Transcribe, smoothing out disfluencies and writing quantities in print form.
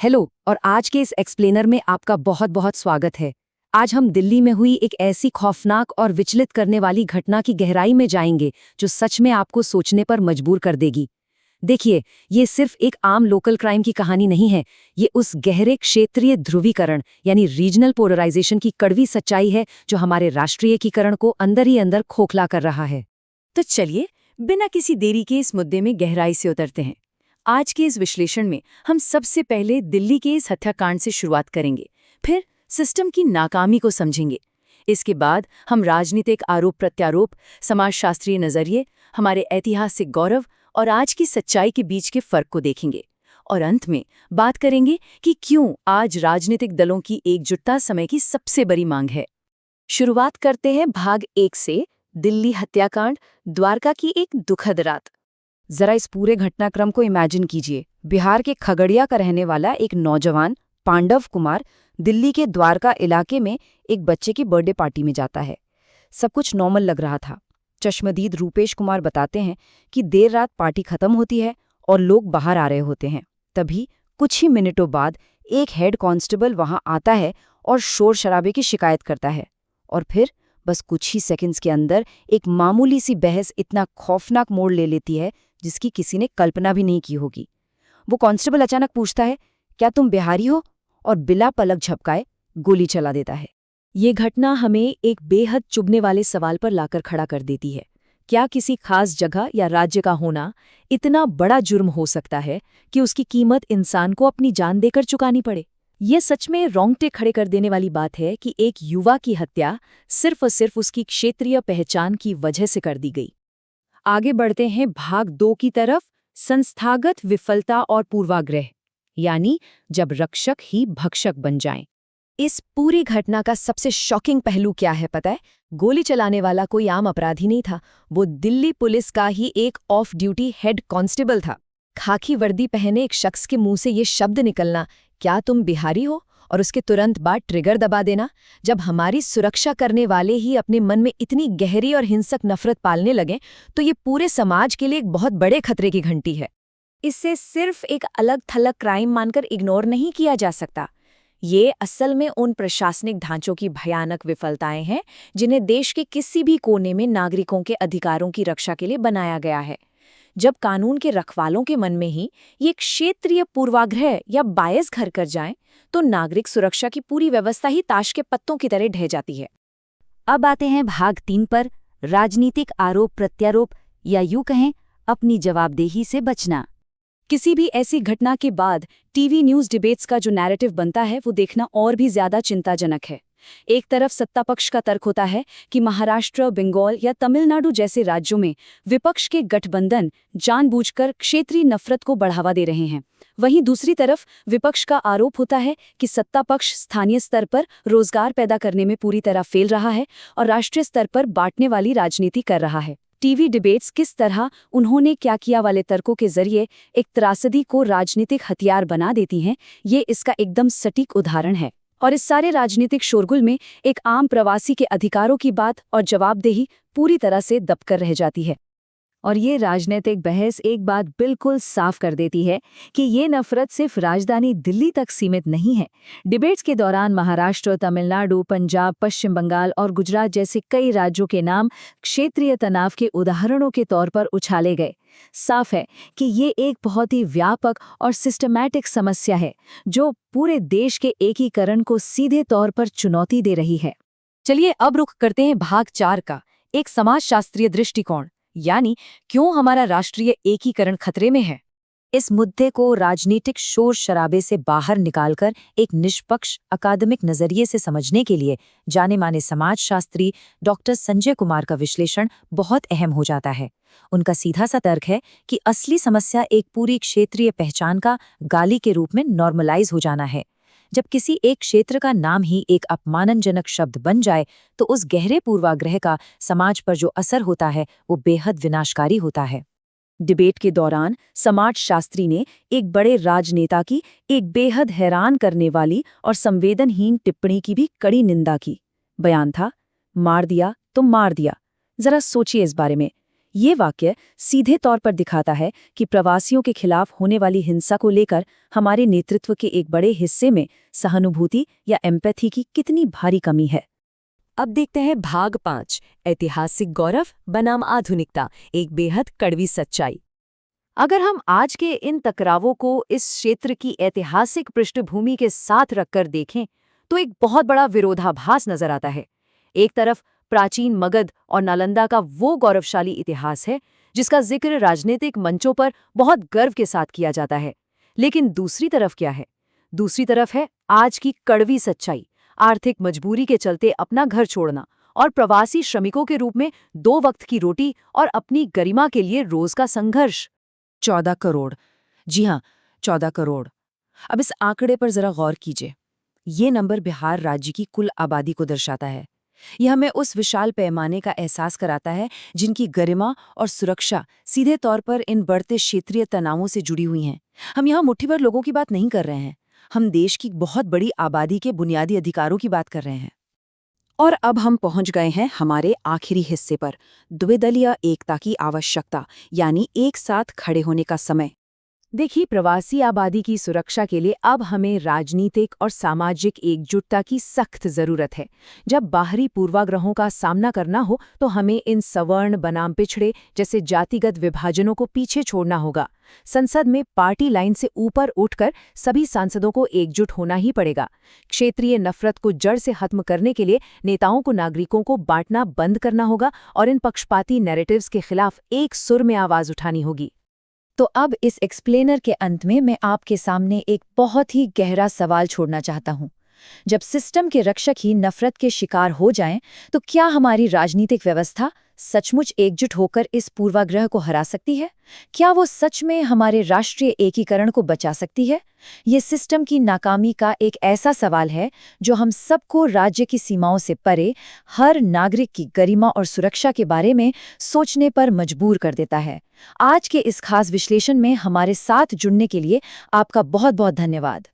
Hello और आज के इस एक्सप्लेनर में आपका बहुत बहुत स्वागत है। आज हम दिल्ली में हुई एक ऐसी खौफनाक और विचलित करने वाली घटना की गहराई में जाएंगे जो सच में आपको सोचने पर मजबूर कर देगी। देखिए, ये सिर्फ एक आम लोकल क्राइम की कहानी नहीं है, ये उस गहरे क्षेत्रीय ध्रुवीकरण यानी रीजनल पोलराइजेशन की कड़वी सच्चाई है जो हमारे राष्ट्रीयकीकरण को अंदर ही अंदर खोखला कर रहा है। तो चलिए, बिना किसी देरी के इस मुद्दे में गहराई से उतरते हैं। आज के इस विश्लेषण में हम सबसे पहले दिल्ली के इस हत्याकांड से शुरुआत करेंगे, फिर सिस्टम की नाकामी को समझेंगे। इसके बाद हम राजनीतिक आरोप प्रत्यारोप, समाजशास्त्रीय नजरिए, हमारे ऐतिहासिक गौरव और आज की सच्चाई के बीच के फर्क को देखेंगे। और अंत में बात करेंगे कि क्यों आज राजनीतिक दलों की एकजुटता समय की सबसे बड़ी मांग है। शुरुआत करते हैं भाग 1 से, दिल्ली हत्याकांड, द्वारका की एक दुखद रात। जरा इस पूरे घटनाक्रम को इमेजिन कीजिए। बिहार के खगड़िया का रहने वाला एक नौजवान पांडव कुमार दिल्ली के द्वारका इलाके में एक बच्चे की बर्थडे पार्टी में जाता है। सब कुछ नॉर्मल लग रहा था। चश्मदीद रूपेश कुमार बताते हैं कि देर रात पार्टी खत्म होती है और लोग बाहर आ रहे होते हैं। तभी कुछ ही मिनटों बाद एक हेड कांस्टेबल वहां आता है और शोर शराबे की शिकायत करता है। और फिर बस कुछ ही सेकंड्स के अंदर एक मामूली सी बहस इतना खौफनाक मोड़ ले लेती है जिसकी किसी ने कल्पना भी नहीं की होगी। वो कांस्टेबल अचानक पूछता है, क्या तुम बिहारी हो? और बिला पलक झपकाए गोली चला देता है। ये घटना हमें एक बेहद चुभने वाले सवाल पर लाकर खड़ा कर देती है। क्या किसी खास जगह या राज्य का होना इतना बड़ा जुर्म हो सकता है कि उसकी कीमत इंसान को अपनी जान देकर चुकानी पड़े? ये सच में रोंगटे खड़े कर देने वाली बात है कि एक युवा की हत्या सिर्फ और सिर्फ उसकी क्षेत्रीय पहचान की वजह से कर दी गई। आगे बढ़ते हैं भाग 2 की तरफ, संस्थागत विफलता और पूर्वाग्रह, यानी जब रक्षक ही भक्षक बन जाएं। इस पूरी घटना का सबसे शॉकिंग पहलू क्या है पता है? गोली चलाने वाला कोई आम अपराधी नहीं था, वो दिल्ली पुलिस का ही एक ऑफ ड्यूटी हेड कांस्टेबल था। खाकी वर्दी पहने एक शख्स के मुंह से ये शब्द निकलना, क्या तुम बिहारी हो, और उसके तुरंत बाद ट्रिगर दबा देना। जब हमारी सुरक्षा करने वाले ही अपने मन में इतनी गहरी और हिंसक नफरत पालने लगें तो ये पूरे समाज के लिए एक बहुत बड़े खतरे की घंटी है। इसे सिर्फ एक अलग थलग क्राइम मानकर इग्नोर नहीं किया जा सकता। ये असल में उन प्रशासनिक ढांचों की भयानक विफलताएं हैं जिन्हें देश के किसी भी कोने में नागरिकों के अधिकारों की रक्षा के लिए बनाया गया है। जब कानून के रखवालों के मन में ही ये क्षेत्रीय पूर्वाग्रह या बायस घर कर जाए तो नागरिक सुरक्षा की पूरी व्यवस्था ही ताश के पत्तों की तरह ढह जाती है। अब आते हैं भाग 3 पर, राजनीतिक आरोप प्रत्यारोप, या यूं कहें अपनी जवाबदेही से बचना। किसी भी ऐसी घटना के बाद टीवी न्यूज़ डिबेट्स का जो नैरेटिव बनता है वो देखना और भी ज्यादा चिंताजनक है। एक तरफ सत्ता पक्ष का तर्क होता है कि महाराष्ट्र, बंगाल या तमिलनाडु जैसे राज्यों में विपक्ष के गठबंधन जानबूझकर क्षेत्रीय नफरत को बढ़ावा दे रहे हैं। वहीं दूसरी तरफ विपक्ष का आरोप होता है कि सत्ता पक्ष स्थानीय स्तर पर रोजगार पैदा करने में पूरी तरह फेल रहा है और राष्ट्रीय स्तर पर बांटने वाली राजनीति कर रहा है। टीवी डिबेट्स किस तरह उन्होंने क्या किया वाले तर्कों के जरिए एक त्रासदी को राजनीतिक हथियार बना देती हैं, ये इसका एकदम सटीक उदाहरण है। और इस सारे राजनीतिक शोरगुल में एक आम प्रवासी के अधिकारों की बात और जवाबदेही पूरी तरह से दबकर रह जाती है। और ये राजनीतिक बहस एक बात बिल्कुल साफ कर देती है कि ये नफरत सिर्फ राजधानी दिल्ली तक सीमित नहीं है। डिबेट्स के दौरान महाराष्ट्र, तमिलनाडु, पंजाब, पश्चिम बंगाल और गुजरात जैसे कई राज्यों के नाम क्षेत्रीय तनाव के उदाहरणों के तौर पर उछाले गए। साफ है कि ये एक बहुत ही व्यापक और सिस्टमैटिक समस्या है जो पूरे देश के एकीकरण को सीधे तौर पर चुनौती दे रही है। चलिए अब रुख करते हैं भाग 4 का, एक समाजशास्त्रीय दृष्टिकोण, यानी क्यों हमारा राष्ट्रीय एकीकरण खतरे में है। इस मुद्दे को राजनीतिक शोर शराबे से बाहर निकालकर एक निष्पक्ष अकादमिक नजरिए से समझने के लिए जाने माने समाजशास्त्री डॉक्टर संजय कुमार का विश्लेषण बहुत अहम हो जाता है। उनका सीधा सा तर्क है कि असली समस्या एक पूरी क्षेत्रीय पहचान का गाली के रूप में नॉर्मलाइज हो जाना है। जब किसी एक क्षेत्र का नाम ही एक अपमानजनक शब्द बन जाए तो उस गहरे पूर्वाग्रह का समाज पर जो असर होता है वो बेहद विनाशकारी होता है। डिबेट के दौरान समाजशास्त्री ने एक बड़े राजनेता की एक बेहद हैरान करने वाली और संवेदनहीन टिप्पणी की भी कड़ी निंदा की। बयान था, मार दिया तो मार दिया। जरा सोचिए इस बारे में। ये वाक्य सीधे तौर पर दिखाता है कि प्रवासियों के खिलाफ होने वाली हिंसा को लेकर हमारे नेतृत्व के एक बड़े हिस्से में सहानुभूति या एम्पैथी की कितनी भारी कमी है। अब देखते हैं भाग 5, ऐतिहासिक गौरव बनाम आधुनिकता, एक बेहद कड़वी सच्चाई। अगर हम आज के इन टकरावों को इस क्षेत्र की ऐतिहासिक पृष्ठभूमि के साथ रखकर देखें तो एक बहुत बड़ा विरोधाभास नजर आता है। एक तरफ प्राचीन मगध और नालंदा का वो गौरवशाली इतिहास है जिसका जिक्र राजनीतिक मंचों पर बहुत गर्व के साथ किया जाता है, लेकिन दूसरी तरफ क्या है? दूसरी तरफ है आज की कड़वी सच्चाई, आर्थिक मजबूरी के चलते अपना घर छोड़ना और प्रवासी श्रमिकों के रूप में 2 वक्त की रोटी और अपनी गरिमा के लिए रोज का संघर्ष। 14 करोड़, जी हाँ, 14 करोड़। अब इस आंकड़े पर जरा गौर कीजिए। ये नंबर बिहार राज्य की कुल आबादी को दर्शाता है। यह हमें उस विशाल पैमाने का एहसास कराता है जिनकी गरिमा और सुरक्षा सीधे तौर पर इन बढ़ते क्षेत्रीय तनावों से जुड़ी हुई हैं। हम यहाँ मुट्ठी भर लोगों की बात नहीं कर रहे हैं, हम देश की बहुत बड़ी आबादी के बुनियादी अधिकारों की बात कर रहे हैं। और अब हम पहुंच गए हैं हमारे आखिरी हिस्से पर, द्विदलीय एकता की आवश्यकता, यानी एक साथ खड़े होने का समय। देखिए, प्रवासी आबादी की सुरक्षा के लिए अब हमें राजनीतिक और सामाजिक एकजुटता की सख्त जरूरत है। जब बाहरी पूर्वाग्रहों का सामना करना हो तो हमें इन सवर्ण बनाम पिछड़े जैसे जातिगत विभाजनों को पीछे छोड़ना होगा। संसद में पार्टी लाइन से ऊपर उठकर सभी सांसदों को एकजुट होना ही पड़ेगा। क्षेत्रीय नफरत को जड़ से खत्म करने के लिए नेताओं को नागरिकों को बांटना बंद करना होगा और इन पक्षपाती नैरेटिव्स के खिलाफ एक सुर में आवाज उठानी होगी। तो अब इस एक्सप्लेनर के अंत में मैं आपके सामने एक बहुत ही गहरा सवाल छोड़ना चाहता हूँ। जब सिस्टम के रक्षक ही नफरत के शिकार हो जाएं, तो क्या हमारी राजनीतिक व्यवस्था सचमुच एकजुट होकर इस पूर्वाग्रह को हरा सकती है? क्या वो सच में हमारे राष्ट्रीय एकीकरण को बचा सकती है? ये सिस्टम की नाकामी का एक ऐसा सवाल है जो हम सबको राज्य की सीमाओं से परे हर नागरिक की गरिमा और सुरक्षा के बारे में सोचने पर मजबूर कर देता है। आज के इस खास विश्लेषण में हमारे साथ जुड़ने के लिए आपका बहुत बहुत धन्यवाद।